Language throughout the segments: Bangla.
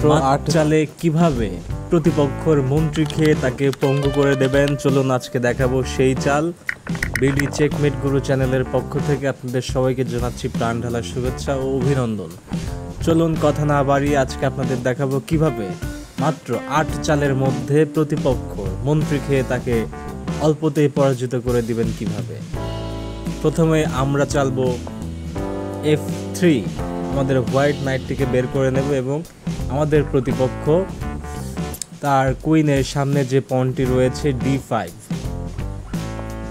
মাত্র 8 চালে কিভাবে প্রতিপক্ষের মন্ত্রী খেয়ে তাকে পঙ্গু করে দেবেন, চলুন আজকে দেখাবো সেই চাল। বিডি চেকমেট গুরু চ্যানেলের পক্ষ থেকে আপনাদের সবাইকে জানাচ্ছি প্রাণ ঢালার শুভেচ্ছা ও অভিনন্দন। চলুন কথা না বাড়িয়ে আজকে আপনাদের দেখাবো কিভাবে মাত্র 8 চালের মধ্যে প্রতিপক্ষ মন্ত্রী খেয়ে তাকে অল্পতেই পরাজিত করে দিবেন কিভাবে। প্রথমে আমরা চালবো F3, আমাদের হোয়াইট নাইটটিকে বের করে নেব এবং আমাদের প্রতিপক্ষ তার কুইনের সামনে যে পনটি রয়েছে D5,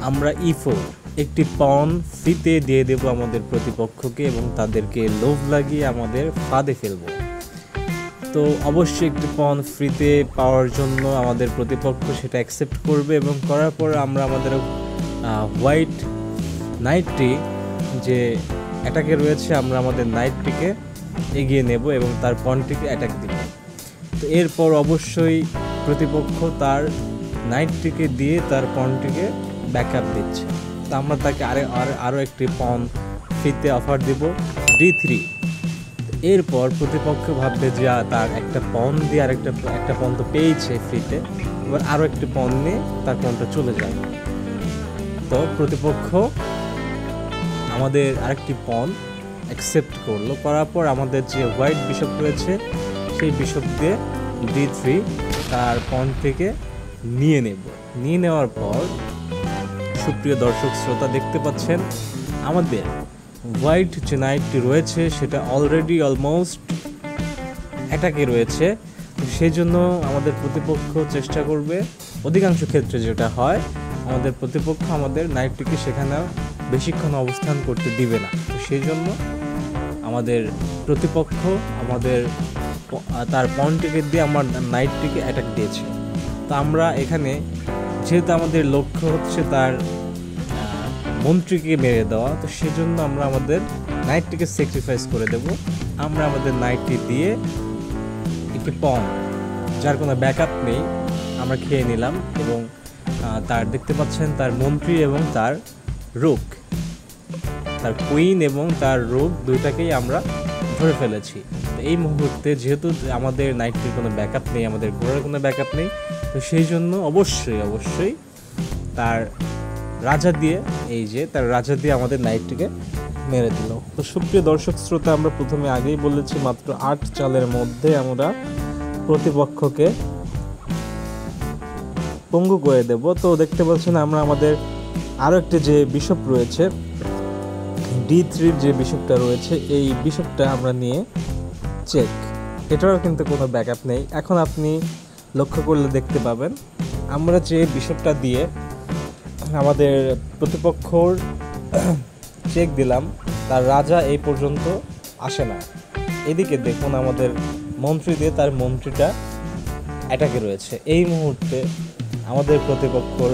আমরা E4 একটি পন ফ্রিতে দিয়ে দেব আমাদের প্রতিপক্ষকে এবং তাদেরকে লোভ লাগিয়ে আমাদের ফাঁদে ফেলব। তো অবশ্যই একটি পন ফ্রিতে পাওয়ার জন্য আমাদের প্রতিপক্ষ সেটা অ্যাকসেপ্ট করবে এবং করার পর আমরা আমাদের হোয়াইট নাইটটি যে অ্যাটাকে রয়েছে আমরা আমাদের নাইটটিকে এগিয়ে নেব এবং তার পনটিকে অ্যাটাক দিব। তো এরপর অবশ্যই প্রতিপক্ষ তার নাইটটিকে দিয়ে তার পনটিকে ব্যাকআপ দিচ্ছে, তো আমরা তাকে আরও একটি পন ফ্রিতে অফার দেব D3। এরপর প্রতিপক্ষ ভাববে যে তার একটা পন দিয়ে একটা পন তো পেয়েছে ফ্রিতে, এবার আরও একটি পন নিয়ে তার পনটা চলে যায়। তো প্রতিপক্ষ আমাদের আরেকটি পন অ্যাকসেপ্ট করলো, করার পর আমাদের যে হোয়াইট বিশপ রয়েছে সেই বিশপ দিয়ে D3 তার পন থেকে নিয়ে নেওয়ার পর সুপ্রিয় দর্শক শ্রোতা দেখতে পাচ্ছেন আমাদের হোয়াইট যে নাইটটি রয়েছে সেটা অলরেডি অলমোস্ট অ্যাটাকে রয়েছে। সেই জন্য আমাদের প্রতিপক্ষ চেষ্টা করবে, অধিকাংশ ক্ষেত্রে যেটা হয় আমাদের প্রতিপক্ষ আমাদের নাইটটিকে সেখানে বেশিক্ষণ অবস্থান করতে দিবে না। তো সেই জন্য আমাদের প্রতিপক্ষ আমাদের তার পনটিকে দিয়ে আমার নাইটটিকে অ্যাটাক দিয়েছে। তো আমরা এখানে যেহেতু আমাদের লক্ষ্য হচ্ছে তার মন্ত্রীকে মেরে দেওয়া, তো সেই জন্য আমরা আমাদের নাইটটিকে স্যাক্রিফাইস করে দেব। আমরা আমাদের নাইটটি দিয়ে একটি পন যার কোনো ব্যাকআপ নেই আমরা খেয়ে নিলাম এবং তার দেখতে পাচ্ছেন তার মন্ত্রী এবং তার রুক, তার কুইন এবং তার রুক দুইটাকেই আমরা ধরে ফেলেছি। তো এই মুহূর্তে যেহেতু আমাদের নাইটটির কোনো ব্যাকআপ নেই, আমাদের ঘোড়ার কোনো ব্যাকআপ নেই, তো সেই জন্য অবশ্যই তার রাজা দিয়ে তার রাজা দিয়ে আমাদের নাইটটিকে মেরে দিল। তো সুপ্রিয় দর্শক শ্রোতা, আমরা প্রথমে আগেই বলেছি মাত্র 8 চালের মধ্যে আমরা প্রতিপক্ষকে পঙ্গু করে দেব। তো দেখতে পাচ্ছেন আমরা আমাদের আরও একটি যে বিশপ রয়েছে D3 যে বিশপটা রয়েছে এই বিশপটা আমরা নিয়ে চেক, এটারও কিন্তু কোনো ব্যাকআপ নেই। এখন আপনি লক্ষ্য করলে দেখতে পাবেন আমরা যে বিশপটা দিয়ে আমাদের প্রতিপক্ষর চেক দিলাম তার রাজা এই পর্যন্ত আসে না। এদিকে দেখুন আমাদের মন্ত্রী দিয়ে তার মন্ত্রীটা অ্যাটাকে রয়েছে। এই মুহূর্তে আমাদের প্রতিপক্ষর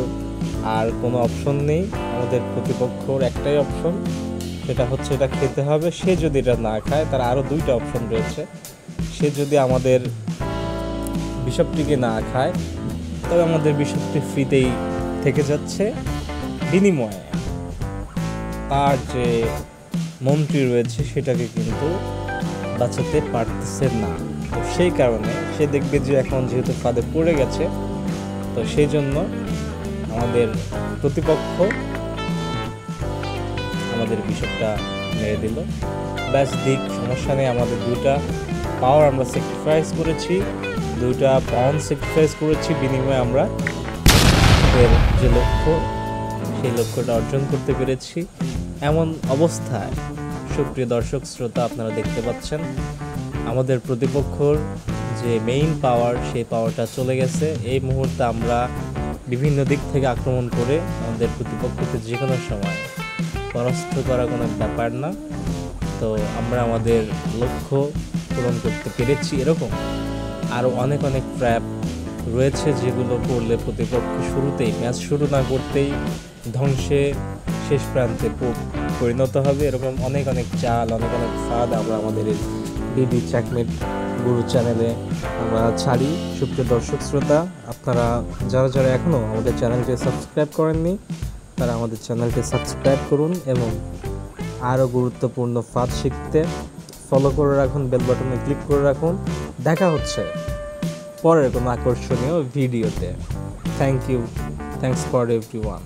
আর কোনো অপশন নেই, আমাদের প্রতিপক্ষর একটাই অপশন, সেটা হচ্ছে এটা খেতে হবে। সে যদি এটা না খায় তার আরও দুইটা অপশন রয়েছে। সে যদি আমাদের বিশপটিকে না খায় তবে আমাদের বিশপটি ফ্রিতেই থেকে যাচ্ছে, বিনিময়ে তার যে মন্ত্রী রয়েছে সেটাকে কিন্তু বাঁচাতে পারতেছে না। তো সেই কারণে সে দেখবে যে এখন যেহেতু ফাঁদে পড়ে গেছে, তো সেই জন্য আমাদের প্রতিপক্ষ আমাদের বিশপটা মেরে দিল। ব্যাস দিক সমস্যা নেই, আমাদের দুইটা পাওয়ার আমরা স্যাক্রিফাইস করেছি, দুইটা পন স্যাক্রিফাইস করেছি, বিনিময়ে আমরা যে লক্ষ্য সেই লক্ষ্যটা অর্জন করতে পেরেছি। এমন অবস্থায় সুপ্রিয় দর্শক শ্রোতা আপনারা দেখতে পাচ্ছেন আমাদের প্রতিপক্ষর যে মেইন পাওয়ার সেই পাওয়ারটা চলে গেছে। এই মুহূর্তে আমরা বিভিন্ন দিক থেকে আক্রমণ করে আমাদের প্রতিপক্ষকে যে কোনো সময় পরাস্ত করা কোনো ব্যাপার না। তো আমরা আমাদের লক্ষ্য পূরণ করতে পেরেছি। এরকম আরও অনেক ট্র্যাপ রয়েছে যেগুলো করলে প্রতিপক্ষ শুরুতেই, ম্যাচ শুরু না করতেই ধ্বংসে শেষ প্রান্তে পরিণত হবে। এরকম অনেক চাল, অনেক ফাঁদ আমরা আমাদের এই বিডি চেকমেট গুরু চ্যানেলে আমরা ছাড়ি। সুপ্রিয় দর্শক শ্রোতা, আপনারা যারা এখনও আমাদের চ্যানেলটি সাবস্ক্রাইব করেননি তারা আমাদের চ্যানেলটি সাবস্ক্রাইব করুন এবং আরও গুরুত্বপূর্ণ ফাঁদ শিখতে ফলো করে রাখুন, বেল বাটনে ক্লিক করে রাখুন। দেখা হচ্ছে পরের কোনো আকর্ষণীয় ভিডিওতে। Thank you, thanks for everyone.